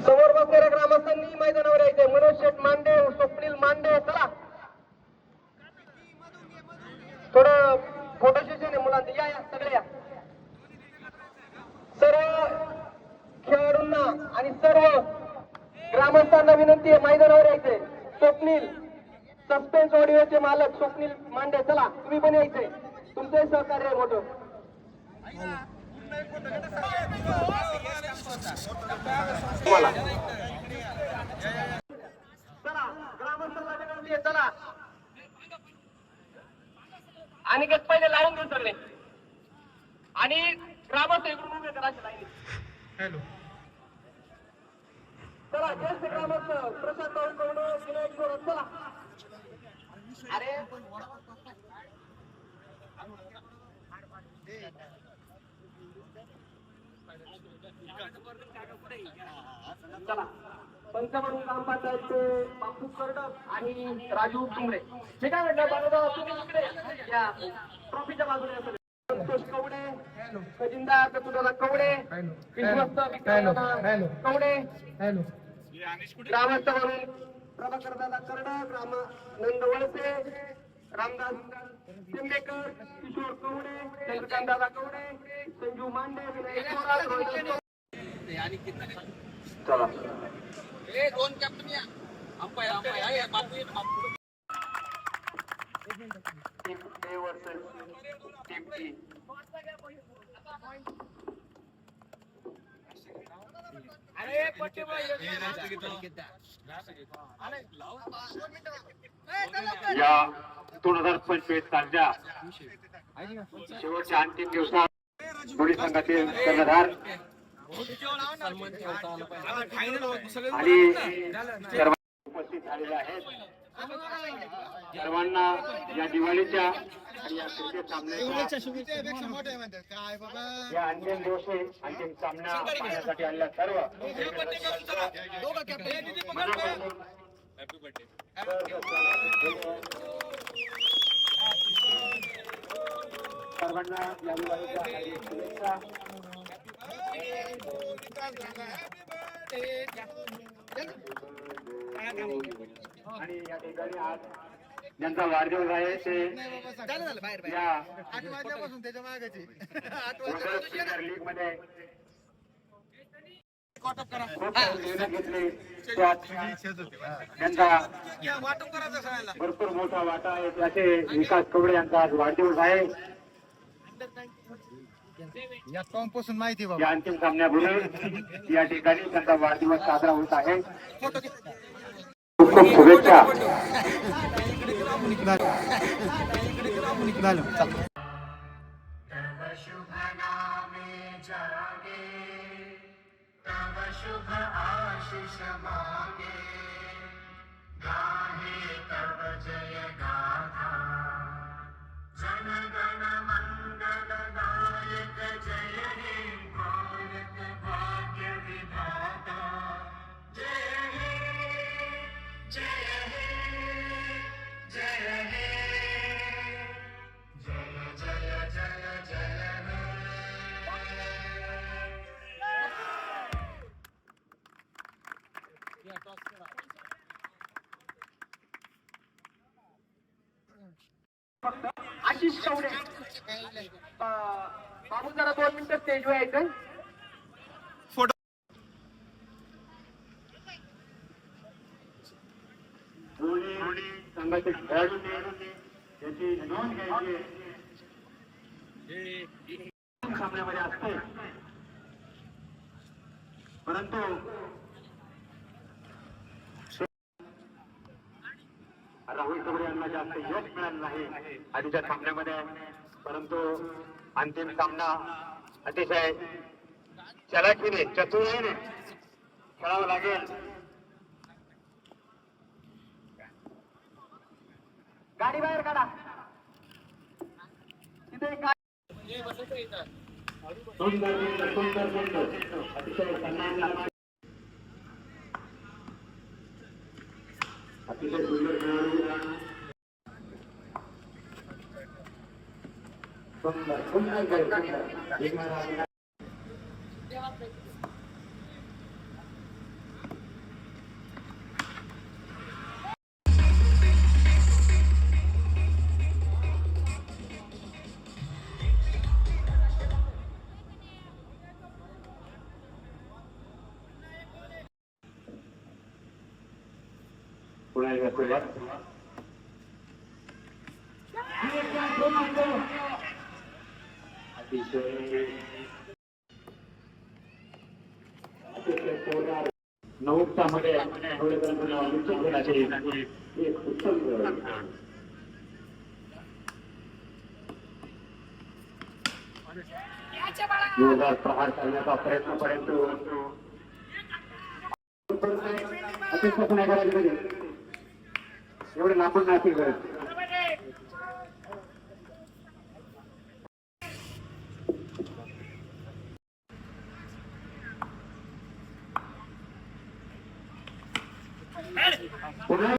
समोर बसलेल्या ग्रामस्थांनी मैदानावर यायचे. मनोज शेठ मांडे, स्वप्नील मांडे, चला थोडं फोटो सेशन आहे मुलांचं. या या सगळे या. सर्व खेळाडूंना आणि सर्व ग्रामस्थांना विनंती आहे मैदानावर यायचे. स्वप्नील सस्पेन्स ऑडिओचे मालक स्वप्नील मांडे, चला तुम्ही पण यायचे. तुमचंही सहकार्य आहे मोठं. चला ग्रामस्थांना विनंती आहे, चला आणि पहिले लावून घेऊ सगळे आणि ग्रामस्थ इकडून उभे करा लाईन. हॅलो चला ज्येष्ठ ग्रामस्थ प्रशांत भाऊ विनायक थोरात, चला. अरे चला पंच म्हणून ग्रामपंचायतचे बापू कर्डक आणि राजू तुंबडे. हे काय म्हटलं बाबा तुम्ही इकडे या ट्रॉफीच्या बाजूने संतोष कवडे, खजिंदा कतुदाला कवडे, विश्वस्त कवडे, ग्रामस्थ म्हणून प्रभाकर दादा कर्डक, रामानंद वळसे, रामदास टिंबेकर, किशोर कवडे, चंद्रकांत दादा कवडे, संजू मांडे, विनायक थोरात. चला दोन कॅप्टन या अंपायर अंपायर बातमी या 2025 सालच्या शेवटच्या अंतिम दिवसात दोन्ही संघातील कर्णधार आणि उपस्थित झालेले आहेत. सर्वांना या दिवाळीच्या आणि या क्रिकेट सामन्याच्या या अंतिम दिवशी अंतिम सामना पाहण्यासाठी आलेल्या सर्व सर्वांना या दिवाळीच्या शुभेच्छा. आणि या ठिकाणी आज ज्यांचा वाढदिवस आहे ते या 8 वाजल्यापासून त्याच्या मागाची लीग मध्ये घेतले त्यांचा भरपूर मोठा वाटा आहे. त्याचे विकास कवडे यांचा आज वाढदिवस आहे. या पासून माहिती या अंतिम सामन्यापूर्वी या ठिकाणी त्यांचा वाढदिवस साजरा होत आहे. खूप खूप शुभेच्छा. आशिष कवडे बाबू जरा 2 मिनिटं स्टेजवर यायचं. फोटो संघाचे खेळाडू त्याची नोंद घ्यायची सामन्यामध्ये असते. परंतु राहुल कवडे यांना जास्त यश मिळालं नाही आधीच्या सामन्यामध्ये. परंतु अंतिम सामना अतिशय चलाखीने चतुराईने खेळावं लागेल. गाडी बाहेर काढा. तिथे सुंदर सुंदर सुंदर सुंदर अतिशय सन्मान अतिशय सुंदर खेळाडू सुंदर सुंदर सुंदर पुन्हा एकदा सुरुवात नऊच्यामध्ये एक उत्तम जोरदार प्रहार करण्याचा प्रयत्न परंतु अपेक्षा पण आहे करायची एवढे लांबून नाही करत पुन्हा